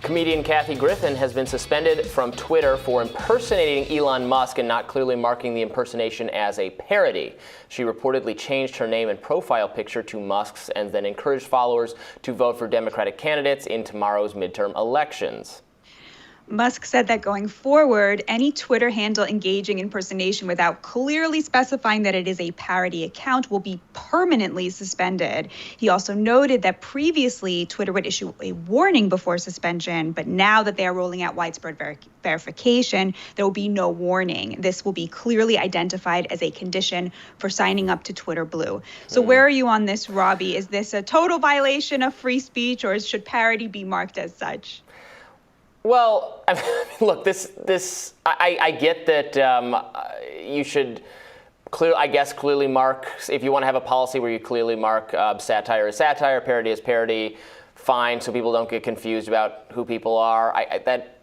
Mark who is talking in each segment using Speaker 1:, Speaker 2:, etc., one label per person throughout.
Speaker 1: Comedian Kathy Griffin has been suspended from Twitter for impersonating Elon Musk and not clearly marking the impersonation as a parody. She reportedly changed her name and profile picture to Musk's and then encouraged followers to vote for Democratic candidates in tomorrow's midterm elections.
Speaker 2: Musk said that going forward, any Twitter handle engaging impersonation without clearly specifying that it is a parody account will be permanently suspended. He also noted that previously Twitter would issue a warning before suspension, but now that they are rolling out widespread verification, there will be no warning. This will be clearly identified as a condition for signing up to Twitter Blue. So where are you on this, Robbie? Is this a total violation of free speech, or should parody be marked as such?
Speaker 1: Well, I mean, look, I get that you should clearly mark, if you want to have a policy where you clearly mark satire as satire, parody as parody, fine, so people don't get confused about who people are. That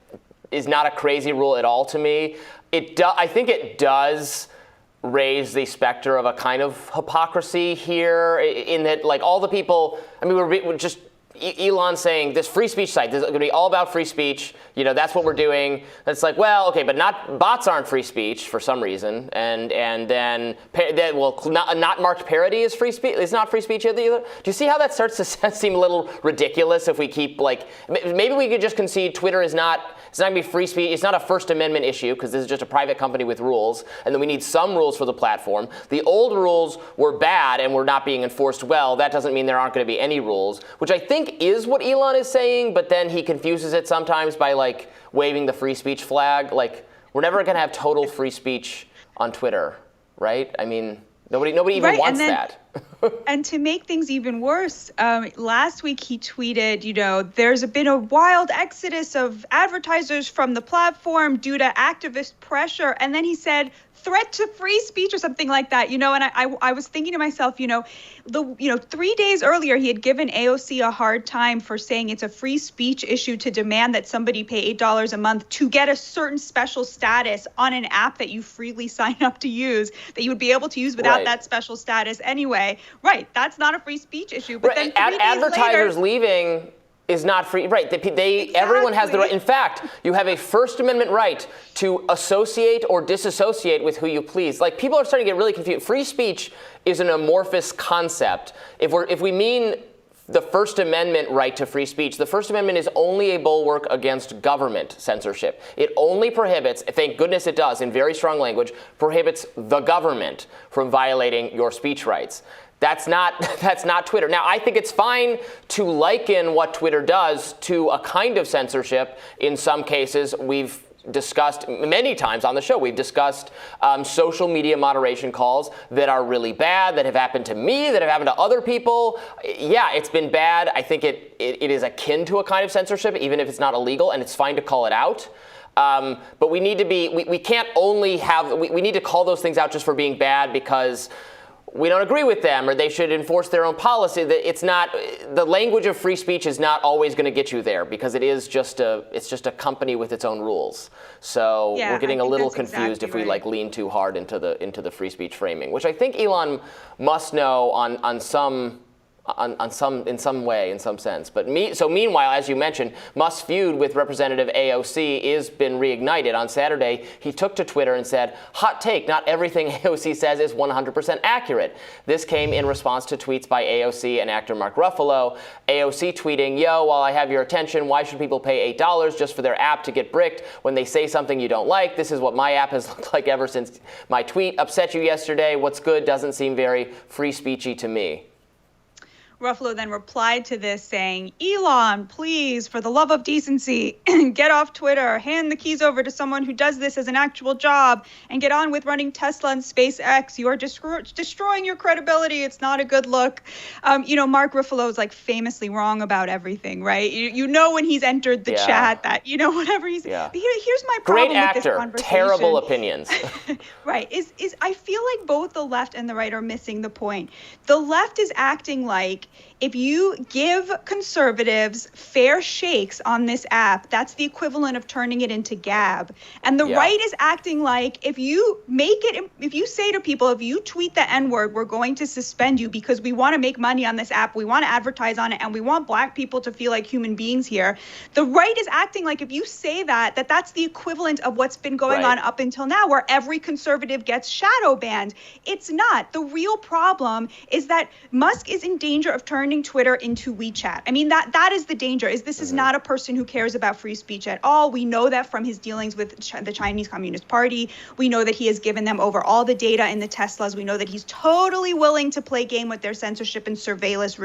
Speaker 1: is not a crazy rule at all to me. I think it does raise the specter of a kind of hypocrisy here in that, like, all the people, I mean, we're just, Elon saying this free speech site, this is going to be all about free speech, that's what we're doing. It's like, well, okay, but bots aren't free speech for some reason, and then not marked parody is free speech. It's not free speech either. Do you see how that starts to seem a little ridiculous if we keep, like, maybe we could just concede Twitter is not. It's not going to be free speech. It's not a First Amendment issue because this is just a private company with rules. And then we need some rules for the platform. The old rules were bad and were not being enforced well. That doesn't mean there aren't going to be any rules, which I think is what Elon is saying. But then he confuses it sometimes by, like, waving the free speech flag. Like, we're never going to have total free speech on Twitter, right? I mean, nobody even wants that.
Speaker 2: And to make things even worse, last week he tweeted, there's been a wild exodus of advertisers from the platform due to activist pressure. And then he said, threat to free speech or something like that, and I was thinking to myself, 3 days earlier, he had given AOC a hard time for saying it's a free speech issue to demand that somebody pay $8 a month to get a certain special status on an app that you freely sign up to use, that you would be able to use without that special status anyway. Right. That's not a free speech issue. But then 3 days
Speaker 1: advertisers
Speaker 2: later,
Speaker 1: leaving is not free. Right. Exactly. Everyone has the right. In fact, you have a First Amendment right to associate or disassociate with who you please. Like, people are starting to get really confused. Free speech is an amorphous concept. If we mean the First Amendment right to free speech, the First Amendment is only a bulwark against government censorship. It only prohibits, thank goodness it does in very strong language, prohibits the government from violating your speech rights. That's not Twitter. Now, I think it's fine to liken what Twitter does to a kind of censorship. In some cases, we've discussed many times on the show, we've discussed social media moderation calls that are really bad, that have happened to me, that have happened to other people. Yeah, it's been bad. I think it is akin to a kind of censorship, even if it's not illegal, and it's fine to call it out. But we need to we can't only we need to call those things out just for being bad because we don't agree with them, or they should enforce their own policy. That it's not, the language of free speech is not always going to get you there because it's just a company with its own rules. So we're getting a little confused if we lean too hard into the free speech framing, which I think Elon must know in some way, in some sense. But meanwhile, as you mentioned, Musk's feud with Representative AOC has been reignited. On Saturday, he took to Twitter and said, hot take, not everything AOC says is 100% accurate. This came in response to tweets by AOC and actor Mark Ruffalo. AOC tweeting, yo, while I have your attention, why should people pay $8 just for their app to get bricked when they say something you don't like? This is what my app has looked like ever since my tweet upset you yesterday. What's good doesn't seem very free speechy to me.
Speaker 2: Ruffalo then replied to this saying, Elon, please, for the love of decency, get off Twitter, hand the keys over to someone who does this as an actual job, and get on with running Tesla and SpaceX. You are destroying your credibility. It's not a good look. Mark Ruffalo is famously wrong about everything, right? You know when he's entered the chat that, whatever he's... Yeah. But here's my problem
Speaker 1: Great actor,
Speaker 2: with this conversation.
Speaker 1: Terrible opinions.
Speaker 2: Right. Is I feel like both the left and the right are missing the point. The left is acting like if you give conservatives fair shakes on this app, that's the equivalent of turning it into Gab. And the right is acting like if you say to people, if you tweet the N-word, we're going to suspend you because we want to make money on this app, we want to advertise on it, and we want Black people to feel like human beings here. The right is acting like if you say that's the equivalent of what's been going on up until now, where every conservative gets shadow banned. It's not. The real problem is that Musk is in danger of turning Twitter into WeChat. I mean, that is the danger. This is not a person who cares about free speech at all. We know that from his dealings with the Chinese Communist Party. We know that he has given them over all the data in the Teslas. We know that he's totally willing to play game with their censorship and surveillance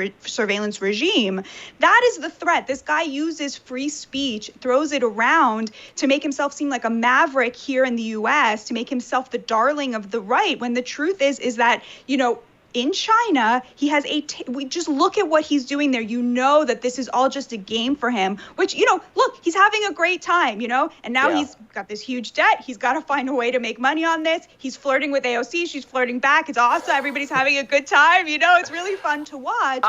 Speaker 2: regime. That is the threat. This guy uses free speech, throws it around to make himself seem like a maverick here in the U.S., to make himself the darling of the right, when the truth is that, in China, he has we just look at what he's doing there. You know that this is all just a game for him, which, look, he's having a great time, and now he's got this huge debt. He's got to find a way to make money on this. He's flirting with AOC. She's flirting back. It's awesome. Everybody's having a good time. It's really fun to watch.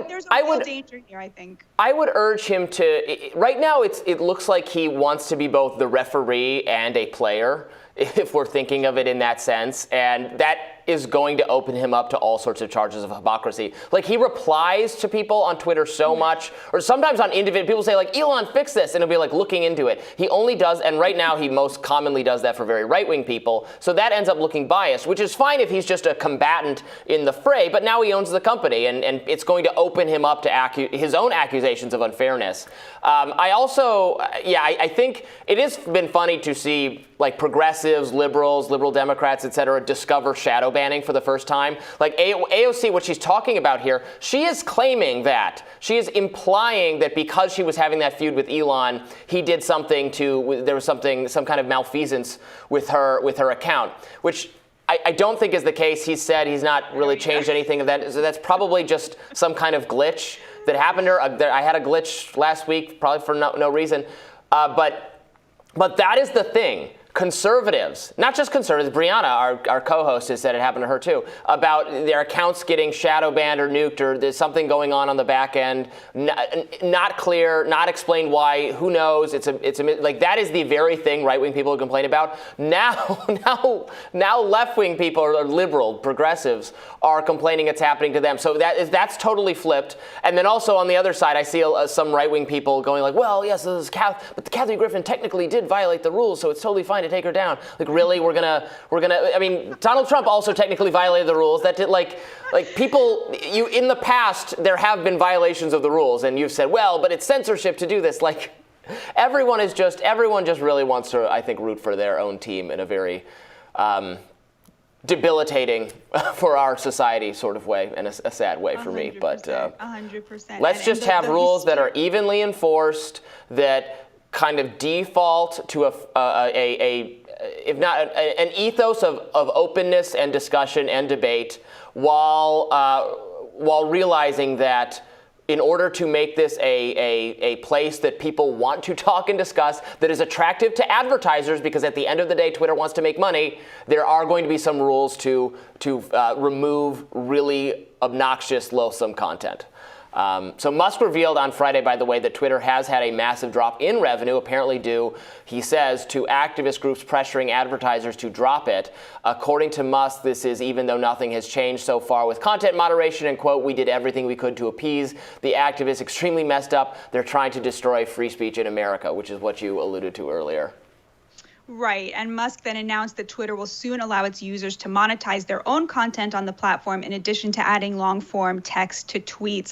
Speaker 2: There's a real danger here, I think.
Speaker 1: I would urge him to, right now it looks like he wants to be both the referee and a player, if we're thinking of it in that sense. And that is going to open him up to all sorts of charges of hypocrisy. Like, he replies to people on Twitter so much, or sometimes on individual, people say, like, Elon, fix this, and he'll be, like, looking into it. He only does, and right now he most commonly does that for very right-wing people, so that ends up looking biased, which is fine if he's just a combatant in the fray, but now he owns the company, and it's going to open him up to his own accusations of unfairness. I think it has been funny to see, like, progressives, liberal Democrats, et cetera, discover shadow banning for the first time. Like, AOC, what she's talking about here, she is claiming that. She is implying that because she was having that feud with Elon, he did something there was some kind of malfeasance with her account, which I don't think is the case. He said he's not really changed anything of that. So that's probably just some kind of glitch that happened to her. I had a glitch last week, probably for no reason. But that is the thing. Conservatives, not just conservatives, Brianna, our co-host, has said it happened to her too, about their accounts getting shadow banned or nuked, or there's something going on the back end, not clear, not explained why, who knows, it's like, that is the very thing right-wing people complain about. Now left-wing people, or liberal, progressives, are complaining it's happening to them. So that's totally flipped. And then also on the other side, I see some right-wing people going like, well, yes, this is but Kathy Griffin technically did violate the rules, so it's totally fine to take her down. Like, really, we're gonna. I mean, Donald Trump also technically violated the rules. That did, like people. In the past, there have been violations of the rules, and you've said, well, but it's censorship to do this. Like, everyone just really wants to, I think, root for their own team in a very debilitating for our society sort of way, and a sad way for me. But
Speaker 2: 100%.
Speaker 1: Let's just have rules that are evenly enforced, that kind of default to if not an ethos of openness and discussion and debate, while realizing that in order to make this a place that people want to talk and discuss, that is attractive to advertisers, because at the end of the day, Twitter wants to make money, there are going to be some rules to remove really obnoxious, loathsome content. So Musk revealed on Friday, by the way, that Twitter has had a massive drop in revenue, apparently due, he says, to activist groups pressuring advertisers to drop it. According to Musk, this is even though nothing has changed so far with content moderation, and, quote, we did everything we could to appease the activists, extremely messed up. They're trying to destroy free speech in America, which is what you alluded to earlier.
Speaker 2: Right. And Musk then announced that Twitter will soon allow its users to monetize their own content on the platform, in addition to adding long form text to tweets.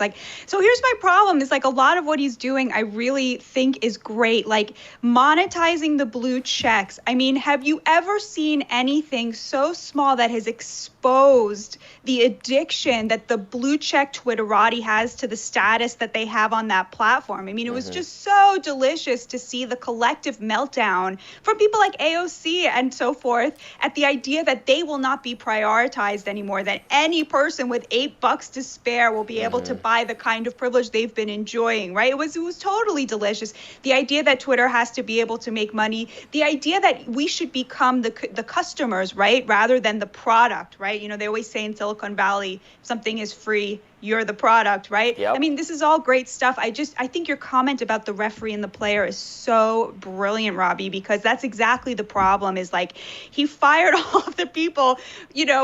Speaker 2: So here's my problem is, a lot of what he's doing, I really think is great. Like, monetizing the blue checks. I mean, have you ever seen anything so small that has exposed the addiction that the blue check Twitterati has to the status that they have on that platform? I mean, it was just so delicious to see the collective meltdown from people like AOC and so forth at the idea that they will not be prioritized anymore, that any person with $8 to spare will be able to buy the kind of privilege they've been enjoying, right? It was totally delicious. The idea that Twitter has to be able to make money, the idea that we should become the customers, right, rather than the product, right? They always say in Silicon Valley, if something is free, you're the product, right?
Speaker 1: Yep.
Speaker 2: I mean, this is all great stuff. I think your comment about the referee and the player is so brilliant, Robbie, because that's exactly the problem. Is like he fired all of the people,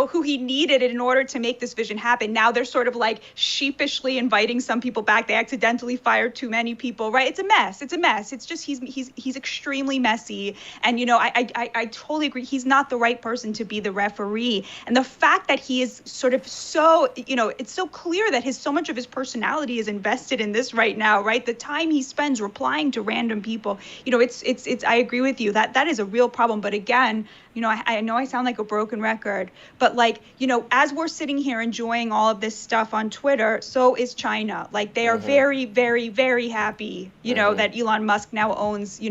Speaker 2: who he needed in order to make this vision happen. Now they're sort of like sheepishly inviting some people back. They accidentally fired too many people, right? It's a mess. It's just he's extremely messy. And I totally agree. He's not the right person to be the referee. And the fact that he is sort of so, it's so clear that so much of his personality is invested in this right now, right? The time he spends replying to random people, it's I agree with you that is a real problem. But again, I know I sound like a broken record, but as we're sitting here enjoying all of this stuff on Twitter, so is China. Like they are very, very, very happy, that Elon Musk now owns,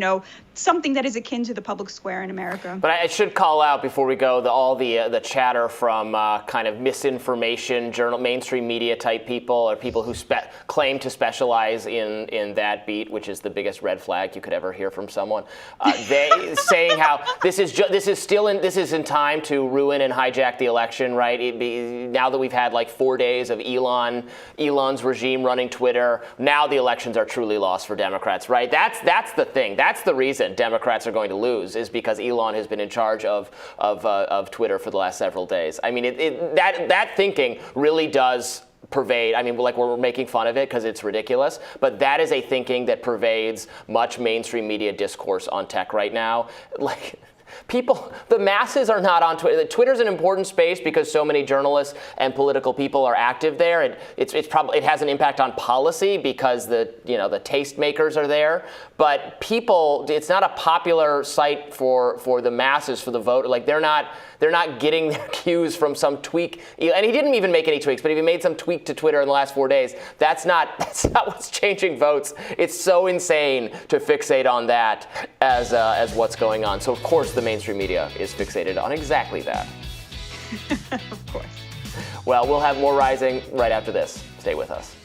Speaker 2: something that is akin to the public square in America.
Speaker 1: But I should call out before we go all the chatter from kind of misinformation, mainstream media type people, or people who claim to specialize in that beat, which is the biggest red flag you could ever hear from someone. They saying how this is in time to ruin and hijack the election, right? Now that we've had like 4 days of Elon's regime running Twitter, now the elections are truly lost for Democrats, right? That's the thing. That's the reason Democrats are going to lose, is because Elon has been in charge of Twitter for the last several days. I mean, that thinking really does pervade. I mean, like we're making fun of it because it's ridiculous, but that is a thinking that pervades much mainstream media discourse on tech right now. Like, the masses are not on Twitter. Twitter's an important space because so many journalists and political people are active there. It has an impact on policy because the tastemakers are there. But it's not a popular site for the masses, for the vote. Like they're not getting their cues from some tweak. And he didn't even make any tweaks, but if he made some tweak to Twitter in the last 4 days, that's not what's changing votes. It's so insane to fixate on that as what's going on. So of course the mainstream media is fixated on exactly that.
Speaker 2: Of course.
Speaker 1: Well, we'll have more Rising right after this. Stay with us.